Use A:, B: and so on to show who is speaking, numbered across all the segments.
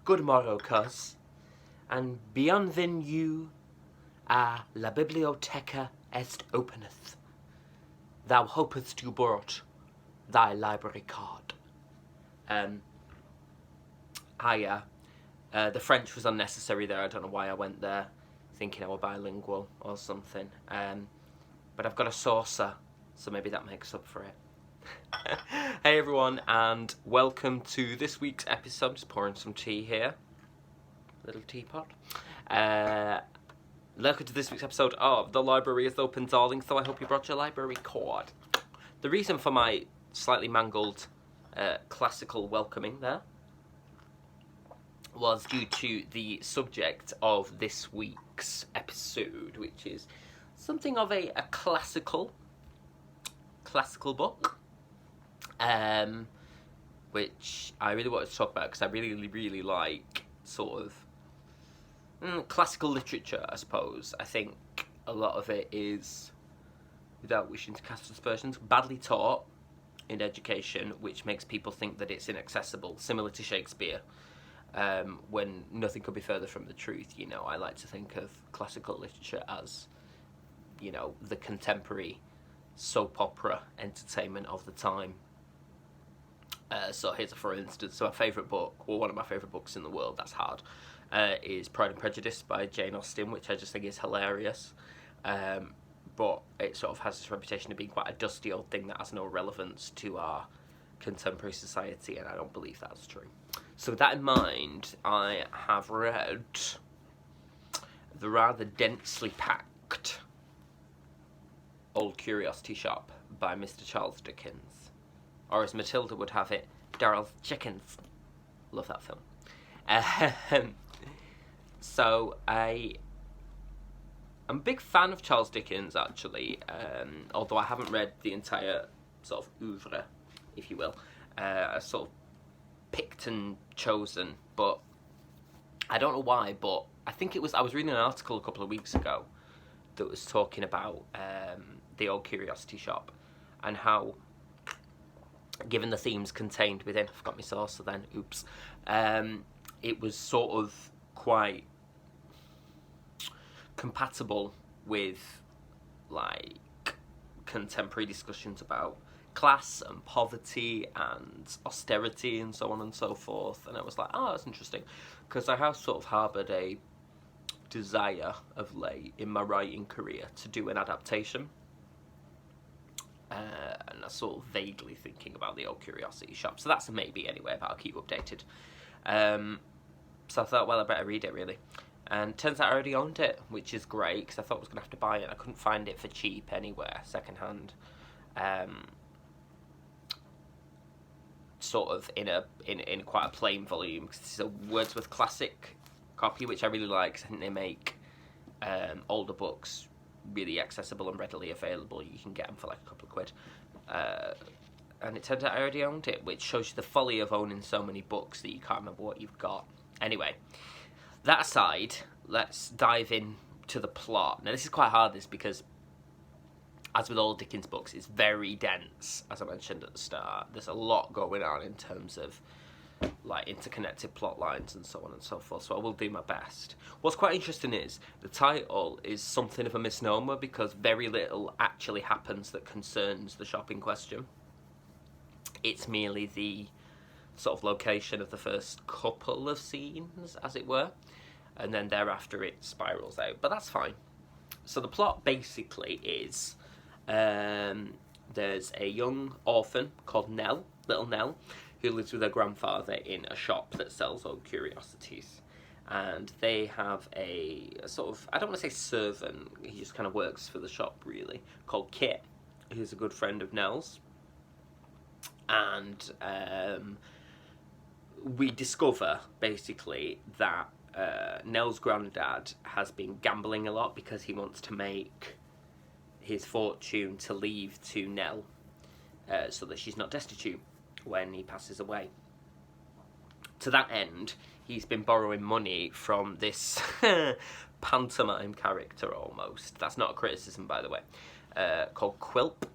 A: good morrow, cuz, and beyond then you, la bibliotheca est openeth. Thou hopest you brought thy library card. The French was unnecessary there. I don't know why I went there, thinking I were bilingual or something. But I've got a saucer, so maybe that makes up for it. Hey everyone, and welcome to this week's episode. Just pouring some tea here. Little teapot. Welcome to this week's episode of The Library is Open, Darling, so I hope you brought your library card. The reason for my slightly mangled classical welcoming there was due to the subject of this week's episode, which is something of a classical book, which I really wanted to talk about because I really like sort of classical literature, I suppose. I think a lot of it is, without wishing to cast aspersions, badly taught in education, which makes people think that it's inaccessible, similar to Shakespeare, when nothing could be further from the truth. You know, I like to think of classical literature as, you know, the contemporary soap opera entertainment of the time. So here's for instance, so my favourite book, or one of my favourite books in the world, that's hard, is Pride and Prejudice by Jane Austen, which I just think is hilarious. But it sort of has this reputation of being quite a dusty old thing that has no relevance to our contemporary society, and I don't believe that's true. So with that in mind, I have read the rather densely packed Old Curiosity Shop by Mr. Charles Dickens, or as Matilda would have it, Daryl's Chickens. Love that film. So I'm a big fan of Charles Dickens, actually, although I haven't read the entire sort of oeuvre, if you will. I sort of picked and chosen, but I don't know why, but I think it was, I was reading an article a couple of weeks ago that was talking about the Old Curiosity Shop and how, given the themes contained within, I forgot my saucer then, oops, it was sort of quite compatible with like contemporary discussions about class and poverty and austerity and so on and so forth. And I was like, oh, that's interesting, because I have sort of harboured a desire of late in my writing career to do an adaptation, and I'm sort of vaguely thinking about the Old Curiosity Shop, so that's a maybe anyway, but I'll keep you updated. So I thought, well, I better read it, really. And turns out I already owned it, which is great, because I thought I was going to have to buy it. I couldn't find it for cheap anywhere, secondhand. Sort of in quite a plain volume, because this is a Wordsworth Classic copy, which I really like. I think they make older books really accessible and readily available. You can get them for like a couple of quid. And it turns out I already owned it, which shows you the folly of owning so many books that you can't remember what you've got. Anyway, that aside, let's dive into the plot. Now, this is quite hard, because, as with all Dickens books, it's very dense, as I mentioned at the start. There's a lot going on in terms of, like, interconnected plot lines and so on and so forth, so I will do my best. What's quite interesting is, the title is something of a misnomer, because very little actually happens that concerns the shop in question. It's merely the sort of location of the first couple of scenes, as it were, and then thereafter it spirals out, but that's fine. So the plot basically is, there's a young orphan called Nell, little Nell, who lives with her grandfather in a shop that sells old curiosities, and they have a sort of, I don't want to say servant, he just kind of works for the shop really, called Kit, who's a good friend of Nell's. And we discover, basically, that Nell's granddad has been gambling a lot because he wants to make his fortune to leave to Nell, so that she's not destitute when he passes away. To that end, he's been borrowing money from this pantomime character, almost. That's not a criticism, by the way, called Quilp,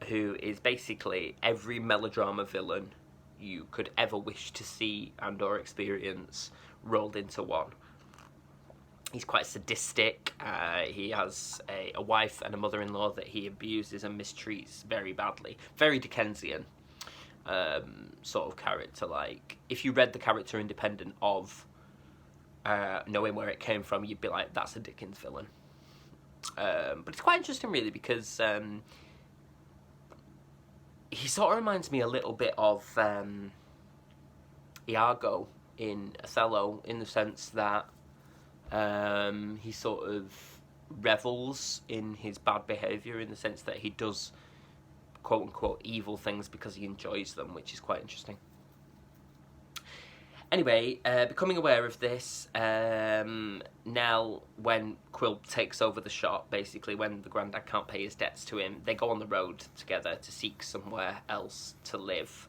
A: who is basically every melodrama villain you could ever wish to see and or experience rolled into one. He's quite sadistic. He has a wife and a mother-in-law that he abuses and mistreats very badly. Very Dickensian sort of character. Like, if you read the character independent of knowing where it came from, you'd be like, that's a Dickens villain. But it's quite interesting, really, because he sort of reminds me a little bit of Iago in Othello, in the sense that he sort of revels in his bad behaviour, in the sense that he does quote-unquote evil things because he enjoys them, which is quite interesting. Anyway, becoming aware of this, Nell, when Quilp takes over the shop, basically when the granddad can't pay his debts to him, they go on the road together to seek somewhere else to live.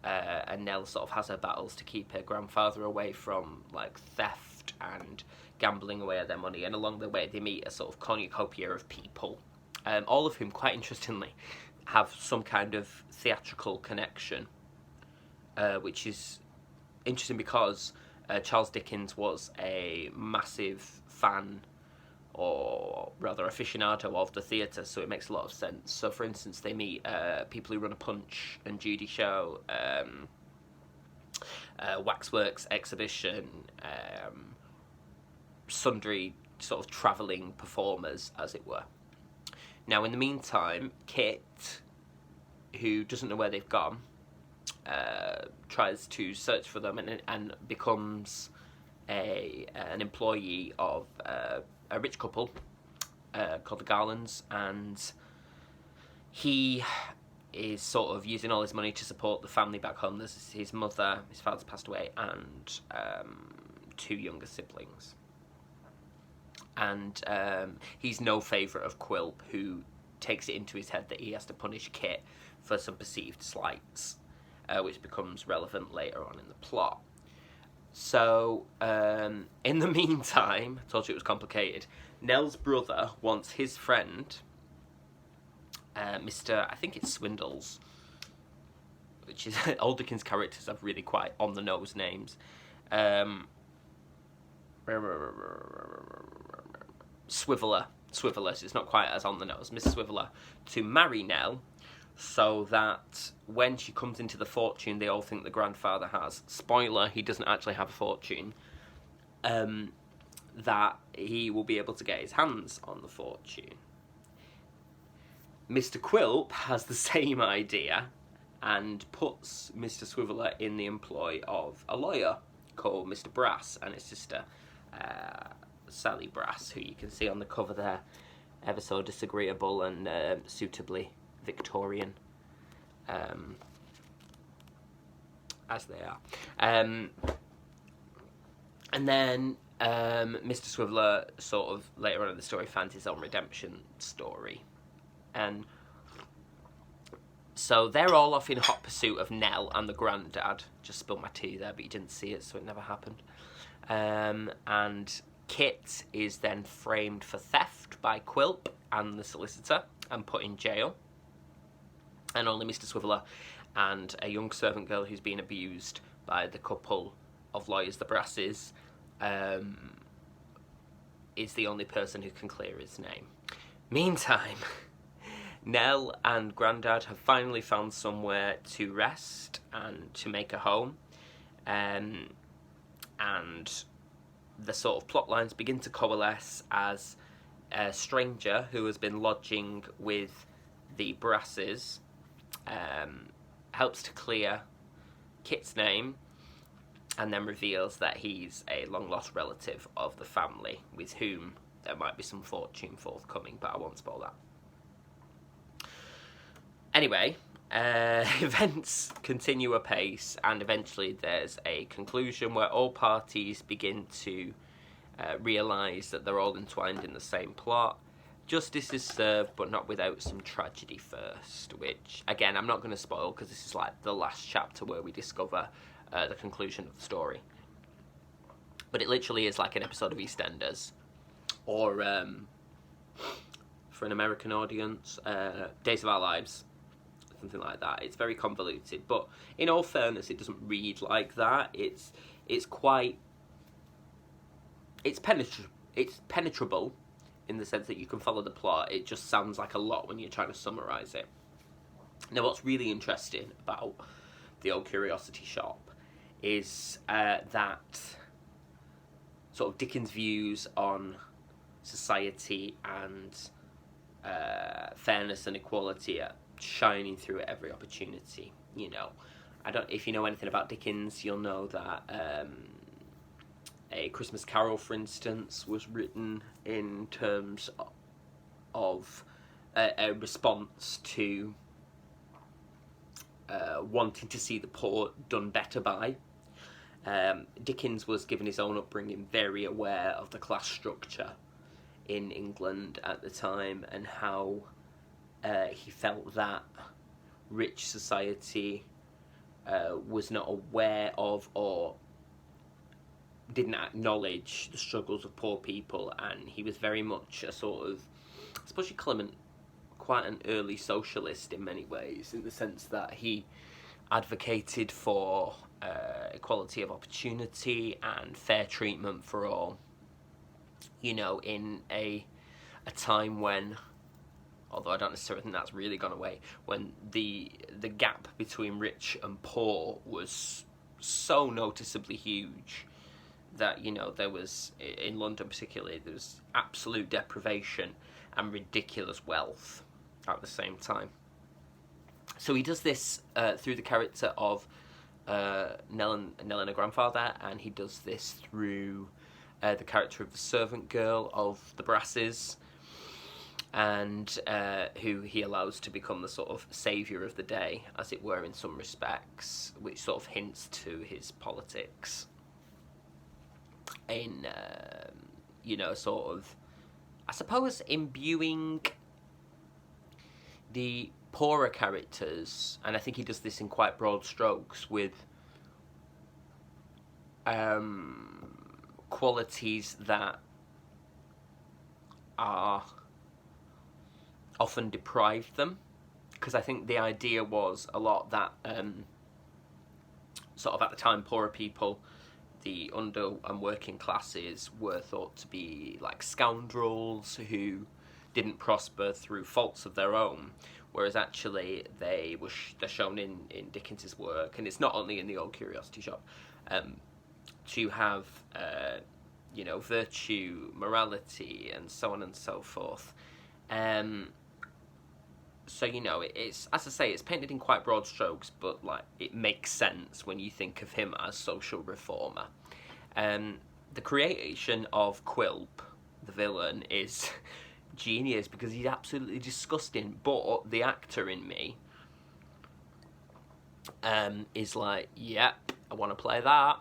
A: And Nell sort of has her battles to keep her grandfather away from, like, theft and gambling away at their money. And along the way, they meet a sort of cornucopia of people, all of whom, quite interestingly, have some kind of theatrical connection, which is interesting because Charles Dickens was a massive fan, or rather aficionado, of the theatre, so it makes a lot of sense. So, for instance, they meet people who run a Punch and Judy show, waxworks exhibition, sundry sort of travelling performers, as it were. Now, in the meantime, Kit, who doesn't know where they've gone, tries to search for them and becomes an employee of a rich couple called the Garlands, and he is sort of using all his money to support the family back home. There's his mother, his father's passed away, and two younger siblings. And he's no favourite of Quilp, who takes it into his head that he has to punish Kit for some perceived slights, which becomes relevant later on in the plot. So, in the meantime, I told you it was complicated, Nell's brother wants his friend, Mr. I think it's Swindles, which is, all Dickens characters have really quite on-the-nose names. Swiveller, so it's not quite as on-the-nose, Mr. Swiveller, to marry Nell, so that when she comes into the fortune they all think the grandfather has, spoiler, he doesn't actually have a fortune, that he will be able to get his hands on the fortune. Mr. Quilp has the same idea and puts Mr. Swiveller in the employ of a lawyer called Mr. Brass and his sister Sally Brass, who you can see on the cover there, ever so disagreeable and suitably Victorian, as they are. And then Mr. Swiveller sort of later on in the story finds his own redemption story, and so they're all off in hot pursuit of Nell and the granddad. Just spilled my tea there, but you didn't see it, so it never happened. And Kit is then framed for theft by Quilp and the solicitor and put in jail. And only Mr. Swiveller and a young servant girl who's been abused by the couple of lawyers, the Brasses, is the only person who can clear his name. Meantime, Nell and Grandad have finally found somewhere to rest and to make a home, and the sort of plot lines begin to coalesce as a stranger who has been lodging with the Brasses helps to clear Kit's name, and then reveals that he's a long-lost relative of the family with whom there might be some fortune forthcoming, but I won't spoil that. Anyway, events continue apace, and eventually there's a conclusion where all parties begin to realise that they're all entwined in the same plot. Justice is served, but not without some tragedy first, which, again, I'm not going to spoil because this is like the last chapter where we discover the conclusion of the story. But it literally is like an episode of EastEnders, or for an American audience, Days of Our Lives. something like that. It's very convoluted, but in all fairness, it doesn't read like that. It's quite, it's penetrable in the sense that you can follow the plot. It just sounds like a lot when you're trying to summarise it. Now, what's really interesting about The Old Curiosity Shop is that sort of Dickens' views on society and fairness and equality are shining through at every opportunity. You know, if you know anything about Dickens, you'll know that A Christmas Carol, for instance, was written in terms of a response to wanting to see the poor done better by. Dickens was, given his own upbringing, very aware of the class structure in England at the time, and how he felt that rich society was not aware of or didn't acknowledge the struggles of poor people, and he was very much a sort of, I suppose you call him quite an early socialist in many ways, in the sense that he advocated for equality of opportunity and fair treatment for all. You know, in a time when, although I don't necessarily think that's really gone away, when the gap between rich and poor was so noticeably huge that, you know, there was, in London particularly, there was absolute deprivation and ridiculous wealth at the same time. So he does this through the character of Nell and her grandfather, and he does this through the character of the servant girl of the Brasses, and who he allows to become the sort of saviour of the day, as it were, in some respects, which sort of hints to his politics in, you know, sort of, I suppose, imbuing the poorer characters, and I think he does this in quite broad strokes, with qualities that are often deprived them, because I think the idea was a lot that sort of at the time poorer people, the under and working classes, were thought to be like scoundrels who didn't prosper through faults of their own, whereas actually they're shown in Dickens's work, and it's not only in The Old Curiosity Shop, to have you know, virtue, morality, and so on and so forth. So, you know, it's, as I say, it's painted in quite broad strokes, but like it makes sense when you think of him as social reformer. The creation of Quilp, the villain, is genius because he's absolutely disgusting, but the actor in me is like, yep, I want to play that.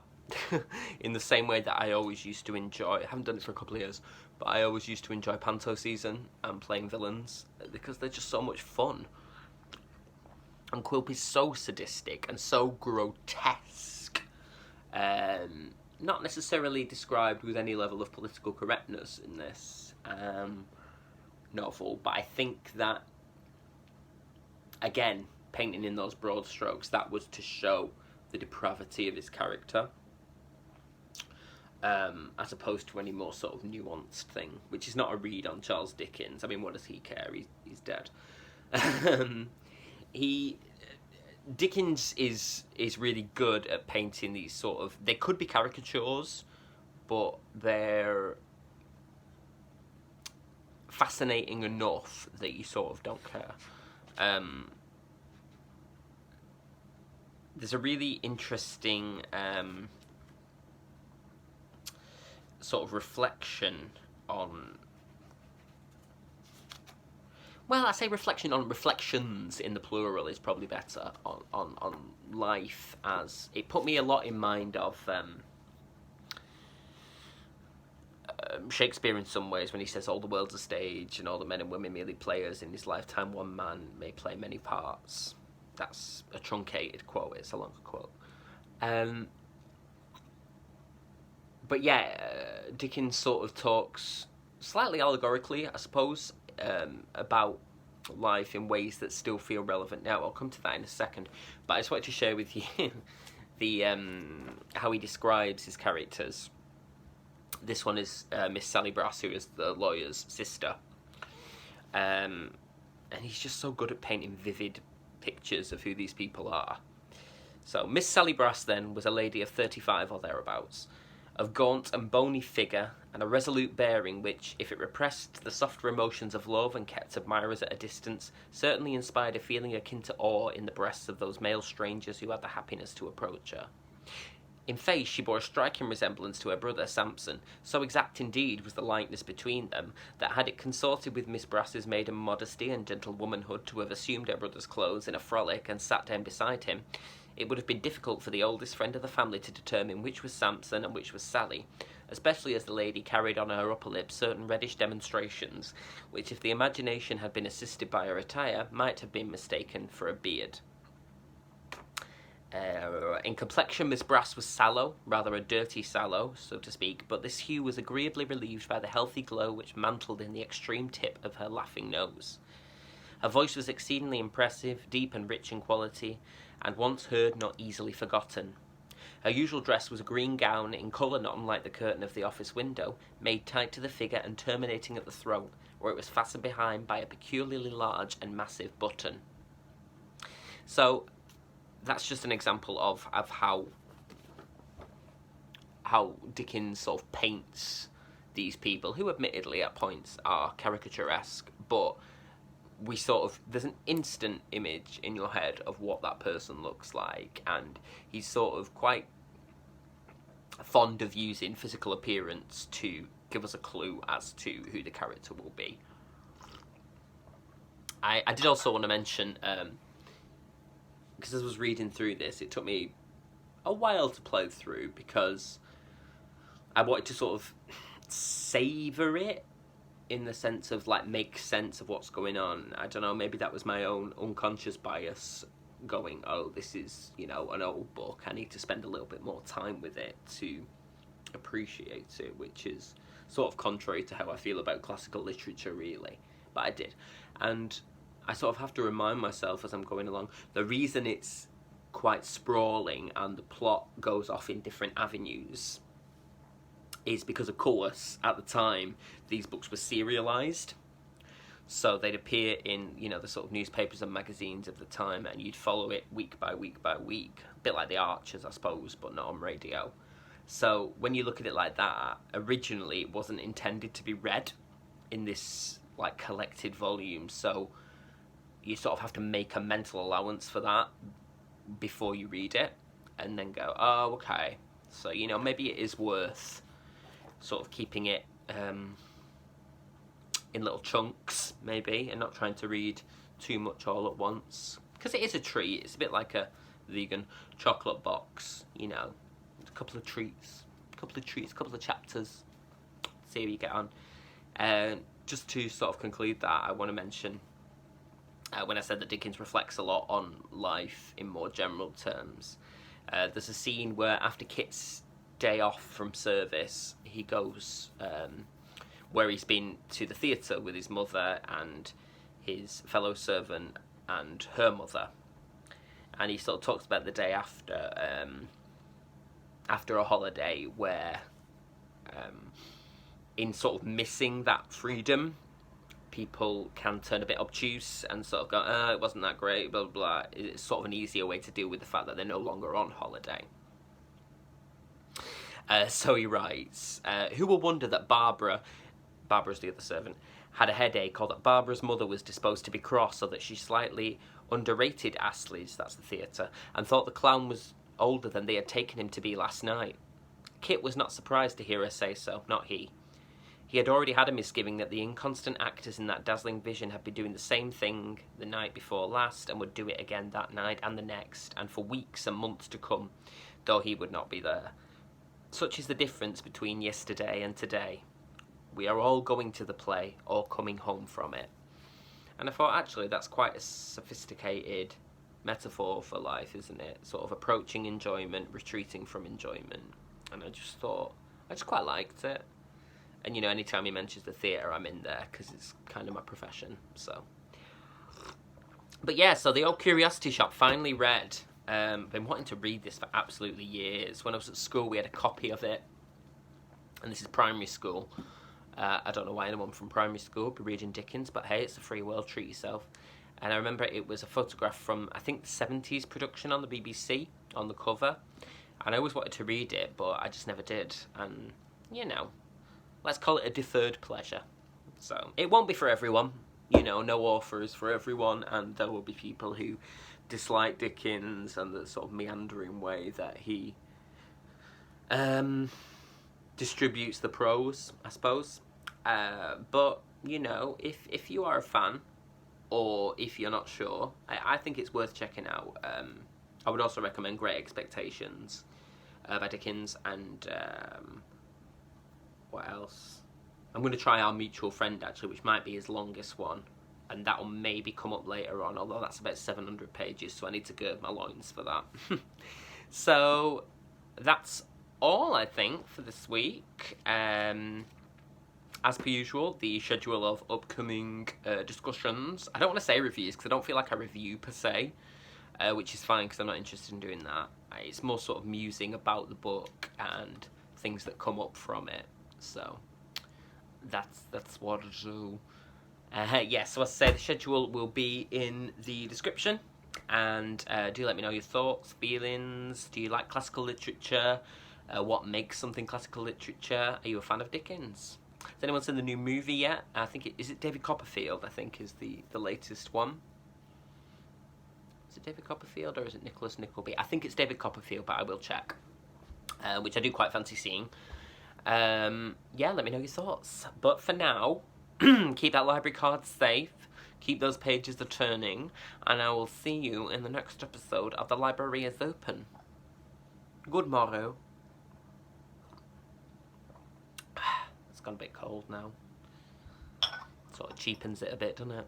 A: In the same way that I always used to enjoy, I haven't done it for a couple of years, but I always used to enjoy Panto season and playing villains, because they're just so much fun. And Quilp is so sadistic and so grotesque, not necessarily described with any level of political correctness in this novel, but I think that, again, painting in those broad strokes, that was to show the depravity of his character, as opposed to any more sort of nuanced thing, which is not a read on Charles Dickens. I mean, what does he care? He's dead. Dickens is really good at painting these sort of, they could be caricatures, but they're fascinating enough that you sort of don't care. There's a really interesting sort of reflection on, well, I say reflection on reflections in the plural is probably better, on life, as it put me a lot in mind of Shakespeare in some ways, when he says all the world's a stage and all the men and women merely players, in his lifetime one man may play many parts. That's a truncated quote, it's a longer quote. But yeah, Dickens sort of talks, slightly allegorically, I suppose, about life in ways that still feel relevant now. I'll come to that in a second, but I just wanted to share with you the how he describes his characters. This one is Miss Sally Brass, who is the lawyer's sister, and he's just so good at painting vivid pictures of who these people are. So Miss Sally Brass then was a lady of 35 or thereabouts, of gaunt and bony figure and a resolute bearing which, if it repressed the softer emotions of love and kept admirers at a distance, certainly inspired a feeling akin to awe in the breasts of those male strangers who had the happiness to approach her. In face she bore a striking resemblance to her brother Samson, so exact indeed was the likeness between them, that had it consorted with Miss Brass's maiden modesty and gentle womanhood to have assumed her brother's clothes in a frolic and sat down beside him, it would have been difficult for the oldest friend of the family to determine which was Samson and which was Sally, especially as the lady carried on her upper lip certain reddish demonstrations, which, if the imagination had been assisted by her attire, might have been mistaken for a beard. In complexion, Miss Brass was sallow, rather a dirty sallow, so to speak, but this hue was agreeably relieved by the healthy glow which mantled in the extreme tip of her laughing nose. Her voice was exceedingly impressive, deep and rich in quality, and once heard not easily forgotten. Her usual dress was a green gown, in colour not unlike the curtain of the office window, made tight to the figure and terminating at the throat, where it was fastened behind by a peculiarly large and massive button. So, that's just an example of how Dickens sort of paints these people, who admittedly at points are caricaturesque, but we sort of, there's an instant image in your head of what that person looks like, and he's sort of quite fond of using physical appearance to give us a clue as to who the character will be. I did also want to mention, because as I was reading through this, it took me a while to play through because I wanted to sort of savour it, in the sense of, like, make sense of what's going on. I don't know, maybe that was my own unconscious bias going, oh, this is, you know, an old book, I need to spend a little bit more time with it to appreciate it, which is sort of contrary to how I feel about classical literature, really. But I did. And I sort of have to remind myself as I'm going along, the reason it's quite sprawling and the plot goes off in different avenues is because, of course, at the time, these books were serialised. So they'd appear in, you know, the sort of newspapers and magazines of the time, and you'd follow it week by week by week. A bit like The Archers, I suppose, but not on radio. So when you look at it like that, originally it wasn't intended to be read in this, like, collected volume. So you sort of have to make a mental allowance for that before you read it, and then go, oh, okay. So, you know, maybe it is worth sort of keeping it in little chunks, maybe, and not trying to read too much all at once. Because it is a treat. It's a bit like a vegan chocolate box, you know. A couple of treats, a couple of chapters. See how you get on. Just to sort of conclude that, I want to mention, when I said that Dickens reflects a lot on life in more general terms, there's a scene where after Kit's day off from service, he goes where he's been to the theatre with his mother and his fellow servant and her mother, and he sort of talks about the day after a holiday where in sort of missing that freedom, people can turn a bit obtuse and sort of go, it wasn't that great, blah, blah, blah. It's sort of an easier way to deal with the fact that they're no longer on holiday. So he writes, who will wonder that Barbara's the other servant, had a headache, or that Barbara's mother was disposed to be cross, or that she slightly underrated Astley's, that's the theatre, and thought the clown was older than they had taken him to be last night. Kit was not surprised to hear her say so, not he. He had already had a misgiving that the inconstant actors in that dazzling vision had been doing the same thing the night before last, and would do it again that night and the next, and for weeks and months to come, though he would not be there. Such is the difference between yesterday and today. We are all going to the play, or coming home from it. And I thought, actually, that's quite a sophisticated metaphor for life, isn't it? Sort of approaching enjoyment, retreating from enjoyment. And I just thought, I just quite liked it. And, you know, anytime he mentions the theatre, I'm in there, because it's kind of my profession. So But yeah, so the old Curiosity Shop, finally read. Been wanting to read this for absolutely years. When I was at school, we had a copy of it, and this is primary school. I don't know why anyone from primary school would be reading Dickens, but hey, it's a free world, treat yourself. And I remember it was a photograph from, I think, the 70s production on the BBC on the cover. And I always wanted to read it, but I just never did. And, you know, let's call it a deferred pleasure. So, it won't be for everyone. You know, no author is for everyone, and there will be people who dislike Dickens and the sort of meandering way that he distributes the prose, I suppose. But, you know, if you are a fan, or if you're not sure, I think it's worth checking out. I would also recommend Great Expectations by Dickens, and what else? I'm going to try Our Mutual Friend, actually, which might be his longest one, and that will maybe come up later on, although that's about 700 pages, so I need to gird my loins for that. So, that's all, I think, for this week. As per usual, the schedule of upcoming discussions. I don't want to say reviews, because I don't feel like I review, per se, which is fine, because I'm not interested in doing that. It's more sort of musing about the book and things that come up from it. So, that's what I do. Yeah, so as I say, the schedule will be in the description. And do let me know your thoughts, feelings. Do you like classical literature? What makes something classical literature? Are you a fan of Dickens? Has anyone seen the new movie yet? I think is it David Copperfield, I think, is the latest one. Is it David Copperfield or is it Nicholas Nickleby? I think it's David Copperfield, but I will check. Which I do quite fancy seeing. Yeah, let me know your thoughts. But for now, keep that library card safe. Keep those pages a turning. And I will see you in the next episode of The Library is Open. Good morrow. It's gone a bit cold now. Sort of cheapens it a bit, doesn't it?